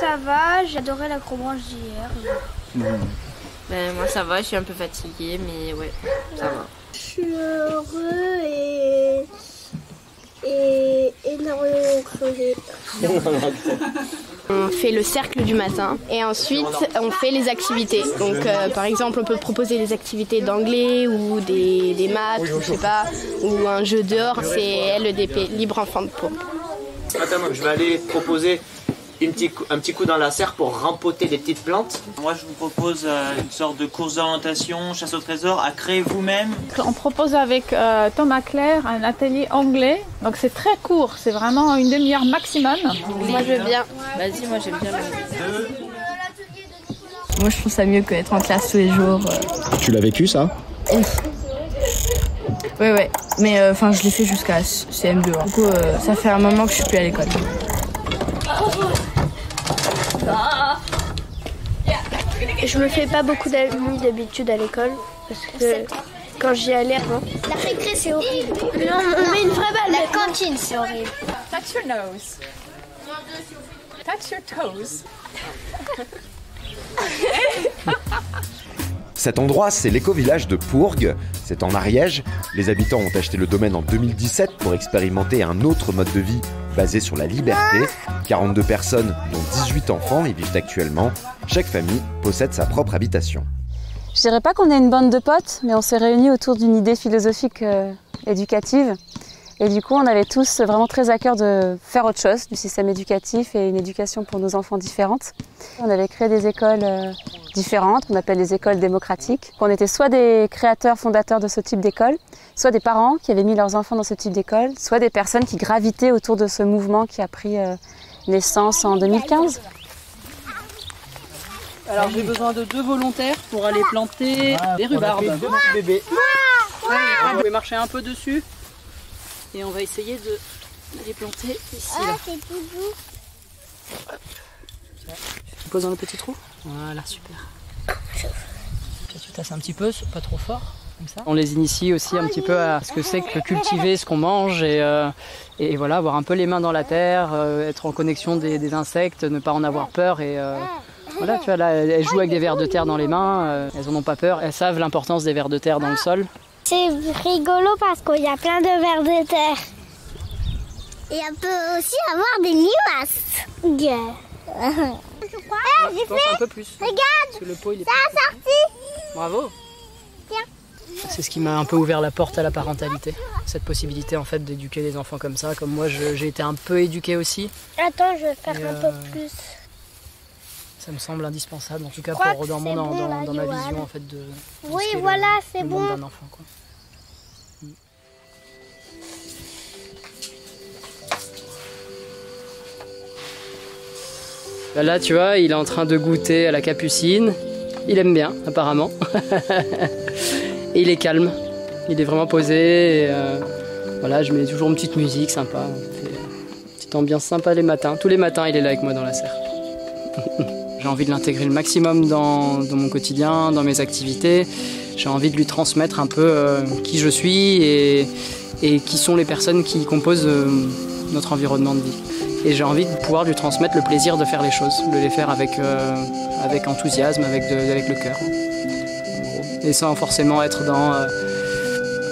ça va, j'ai adoré l'acrobranche d'hier. Ben, moi ça va, je suis un peu fatiguée, mais ouais, ça va. Je suis heureux et énormément crevé. On fait le cercle du matin et ensuite on fait les activités. Donc par exemple on peut proposer des activités d'anglais ou des maths, ou, je sais pas, ou un jeu dehors, c'est LEDP, Libre Enfant de Pau. Attends, je vais aller proposer un petit coup dans la serre pour rempoter des petites plantes. Moi je vous propose une sorte de course d'orientation, chasse au trésor, à créer vous-même. On propose avec Thomas Claire un atelier anglais, donc c'est très court, c'est vraiment une demi-heure maximum. Moi je veux bien. Vas-y, moi j'aime bien. Moi je trouve ça mieux qu'être en classe tous les jours. Tu l'as vécu ça? Ouais, mais enfin je l'ai fait jusqu'à CM2. Du coup ça fait un moment que je suis plus à l'école. Je me fais pas beaucoup d'amis d'habitude à l'école parce que quand j'y allais avant. La récré c'est horrible. Non, on met une vraie balle. La cantine c'est horrible. Touch your nose. Touch your toes. Cet endroit, c'est l'éco-village de Pourgues, c'est en Ariège. Les habitants ont acheté le domaine en 2017 pour expérimenter un autre mode de vie basé sur la liberté. 42 personnes, dont 18 enfants, y vivent actuellement. Chaque famille possède sa propre habitation. Je dirais pas qu'on est une bande de potes, mais on s'est réunis autour d'une idée philosophique éducative. Et du coup, on avait tous vraiment très à cœur de faire autre chose du système éducatif et une éducation pour nos enfants différente. On avait créé des écoles différentes, qu'on appelle les écoles démocratiques. On était soit des créateurs, fondateurs de ce type d'école, soit des parents qui avaient mis leurs enfants dans ce type d'école, soit des personnes qui gravitaient autour de ce mouvement qui a pris naissance en 2015. Alors j'ai besoin de 2 volontaires pour aller planter des rhubarbes. Bébé. Vous pouvez marcher un peu dessus et on va essayer de les planter ici. C'est tout doux. Tu poses dans le petit trou. Voilà, super. Tu tasses un petit peu, pas trop fort. Comme ça. On les initie aussi un petit peu à ce que c'est que cultiver ce qu'on mange et voilà, avoir un peu les mains dans la terre, être en connexion des insectes, ne pas en avoir peur et voilà, tu vois là, elles jouent avec des vers de terre dans les mains, elles n'en ont pas peur, elles savent l'importance des vers de terre dans le sol. C'est rigolo parce qu'il y a plein de vers de terre. Et on peut aussi avoir des limaces. Je pense un peu plus. Regarde, parce que le pot, il est ça a sorti. Bravo. Tiens. C'est ce qui m'a un peu ouvert la porte à la parentalité. Cette possibilité en fait d'éduquer les enfants comme ça. Comme moi j'ai été un peu éduqué aussi. Attends, je vais faire un peu plus. Ça me semble indispensable, en tout cas pour dans ma vision en fait de oui, voilà, c'est bon. D'un enfant, quoi. Là, tu vois, il est en train de goûter à la capucine. Il aime bien, apparemment. Et il est calme. Il est vraiment posé. Et, voilà, je mets toujours une petite musique sympa. On fait une petite ambiance sympa les matins. Tous les matins, il est là avec moi dans la serre. J'ai envie de l'intégrer le maximum dans mon quotidien, dans mes activités. J'ai envie de lui transmettre un peu qui je suis et qui sont les personnes qui composent notre environnement de vie. Et j'ai envie de pouvoir lui transmettre le plaisir de faire les choses, de les faire avec enthousiasme, avec le cœur. Et sans forcément être dans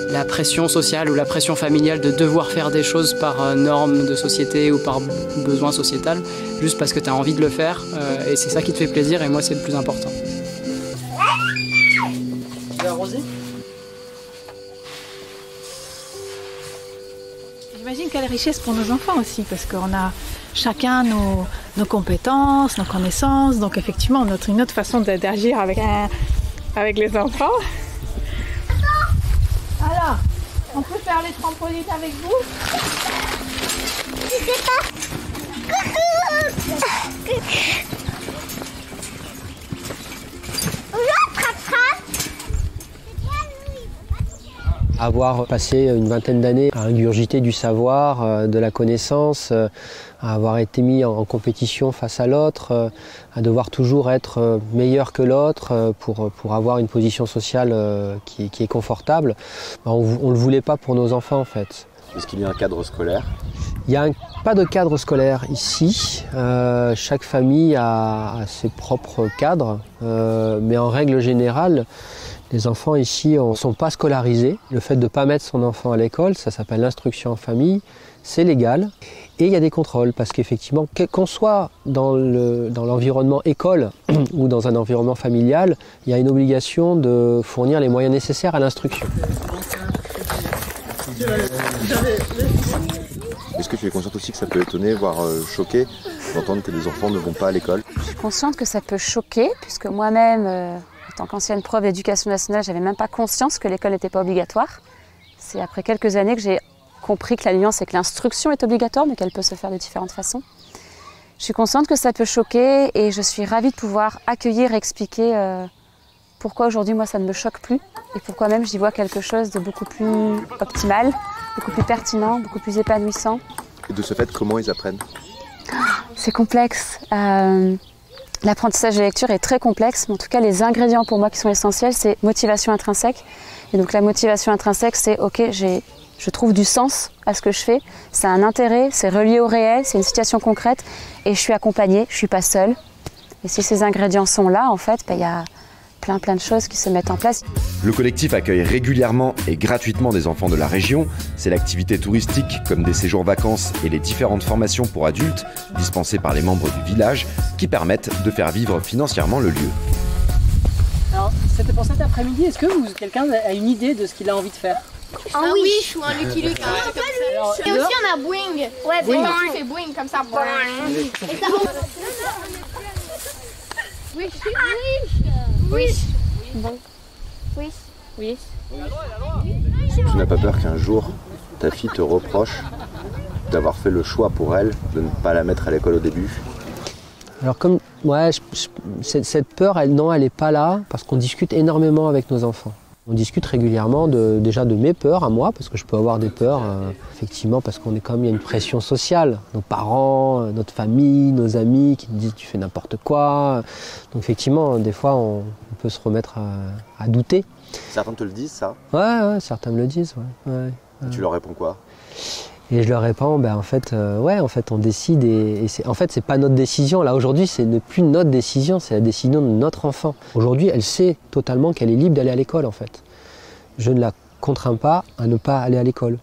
la pression sociale ou la pression familiale de devoir faire des choses par norme de société ou par besoin sociétal, juste parce que tu as envie de le faire. Et c'est ça qui te fait plaisir et moi c'est le plus important. Tu veux arroser ? J'imagine quelle richesse pour nos enfants aussi, parce qu'on a chacun nos compétences, nos connaissances, donc effectivement une autre façon d'agir avec les enfants. Alors, on peut faire les trampolines avec vous ? Je sais pas. Avoir passé une vingtaine d'années à ingurgiter du savoir, de la connaissance, à avoir été mis en compétition face à l'autre, à devoir toujours être meilleur que l'autre pour avoir une position sociale qui est confortable, on ne le voulait pas pour nos enfants en fait. Est-ce qu'il y a un cadre scolaire? Il n'y a pas de cadre scolaire ici. Chaque famille a ses propres cadres. Mais en règle générale, les enfants ici ne sont pas scolarisés. Le fait de ne pas mettre son enfant à l'école, ça s'appelle l'instruction en famille, c'est légal. Et il y a des contrôles parce qu'effectivement, qu'on soit dans l'environnement école ou dans un environnement familial, il y a une obligation de fournir les moyens nécessaires à l'instruction. Est-ce que tu es consciente aussi que ça peut étonner, voire choquer, d'entendre que des enfants ne vont pas à l'école? Je suis consciente que ça peut choquer, puisque moi-même, en tant qu'ancienne prof d'éducation nationale, je n'avais même pas conscience que l'école n'était pas obligatoire. C'est après quelques années que j'ai compris que la nuance, c'est que l'instruction est obligatoire, mais qu'elle peut se faire de différentes façons. Je suis consciente que ça peut choquer et je suis ravie de pouvoir accueillir et expliquer pourquoi aujourd'hui, moi, ça ne me choque plus et pourquoi même j'y vois quelque chose de beaucoup plus optimal, beaucoup plus pertinent, beaucoup plus épanouissant. Et de ce fait, comment ils apprennent? C'est complexe. L'apprentissage de lecture est très complexe, mais en tout cas, les ingrédients pour moi qui sont essentiels, c'est motivation intrinsèque. Et donc la motivation intrinsèque, c'est ok, je trouve du sens à ce que je fais, c'est un intérêt, c'est relié au réel, c'est une situation concrète et je suis accompagnée, je ne suis pas seule. Et si ces ingrédients sont là, en fait, il y a plein de choses qui se mettent en place. Le collectif accueille régulièrement et gratuitement des enfants de la région. C'est l'activité touristique comme des séjours vacances et les différentes formations pour adultes dispensées par les membres du village qui permettent de faire vivre financièrement le lieu. Alors, c'était pour cet après-midi, est-ce que quelqu'un a une idée de ce qu'il a envie de faire? Un Wish ou un Lucky Luke. Et aussi on a Boing. Ouais, Boing. Tu fais Boing comme ça. Wish. Wish. Bon. Wish. Wish. Tu n'as pas peur qu'un jour, ta fille te reproche d'avoir fait le choix pour elle de ne pas la mettre à l'école au début? Alors comme, ouais, cette peur, elle n'est pas là parce qu'on discute énormément avec nos enfants. On discute régulièrement déjà de mes peurs à moi, parce que je peux avoir des peurs, effectivement, parce qu'on est comme il y a une pression sociale. Nos parents, notre famille, nos amis qui te disent tu fais n'importe quoi. Donc effectivement, des fois, on peut se remettre à douter. Certains te le disent, ça? Ouais, certains me le disent. Ouais. Tu leur réponds quoi? Et je leur réponds, en fait, on décide et en fait, c'est pas notre décision. Là, aujourd'hui, c'est plus notre décision, c'est la décision de notre enfant. Aujourd'hui, elle sait totalement qu'elle est libre d'aller à l'école, en fait. Je ne la contrains pas à ne pas aller à l'école.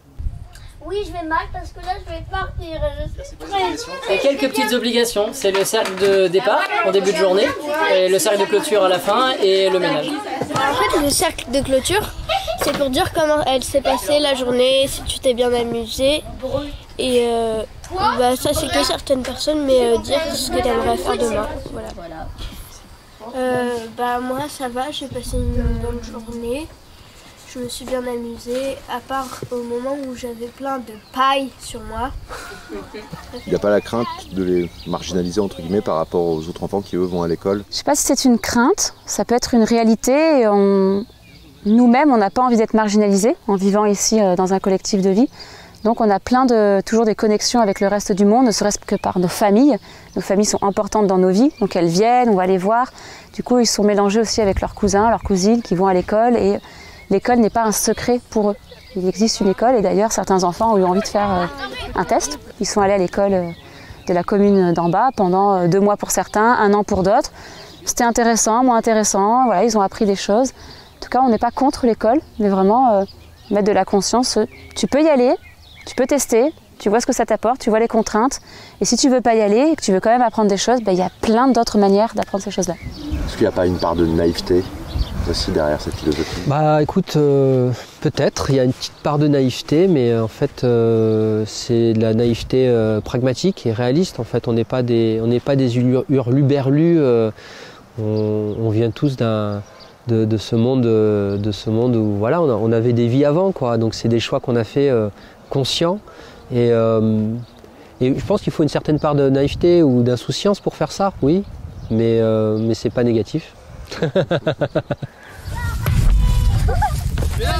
Oui, je vais mal parce que là, je vais partir. Il y a quelques petites obligations. C'est le cercle de départ en début de journée, et le cercle de clôture à la fin et le ménage. En fait, le cercle de clôture, c'est pour dire comment elle s'est passée la journée, si tu t'es bien amusé. Et ça, c'est que certaines personnes, mais dire ce que tu aimerais faire demain. Voilà. Moi, ça va, j'ai passé une bonne journée. Je me suis bien amusée, à part au moment où j'avais plein de paille sur moi. Il n'y a pas la crainte de les marginaliser, entre guillemets, par rapport aux autres enfants qui, eux, vont à l'école? Je ne sais pas si c'est une crainte, ça peut être une réalité. Nous-mêmes, on n'a pas envie d'être marginalisés en vivant ici dans un collectif de vie. Donc on a toujours des connexions avec le reste du monde, ne serait-ce que par nos familles. Nos familles sont importantes dans nos vies, donc elles viennent, on va les voir. Du coup, ils sont mélangés aussi avec leurs cousins, leurs cousines qui vont à l'école. Et l'école n'est pas un secret pour eux. Il existe une école et d'ailleurs certains enfants ont eu envie de faire un test. Ils sont allés à l'école de la commune d'en bas pendant 2 mois pour certains, 1 an pour d'autres. C'était intéressant, moins intéressant, voilà, ils ont appris des choses. En tout cas, on n'est pas contre l'école, mais vraiment mettre de la conscience. Tu peux y aller, tu peux tester, tu vois ce que ça t'apporte, tu vois les contraintes. Et si tu ne veux pas y aller et que tu veux quand même apprendre des choses, il y a plein d'autres manières d'apprendre ces choses-là. Est-ce qu'il n'y a pas une part de naïveté aussi derrière cette philosophie? Écoute, peut-être, il y a une petite part de naïveté, mais en fait c'est de la naïveté pragmatique et réaliste. En fait, on n'est pas des hurluberlus, on vient tous de ce monde où voilà, on avait des vies avant, quoi. Donc c'est des choix qu'on a fait conscients et je pense qu'il faut une certaine part de naïveté ou d'insouciance pour faire ça, oui, mais c'est pas négatif. Viens,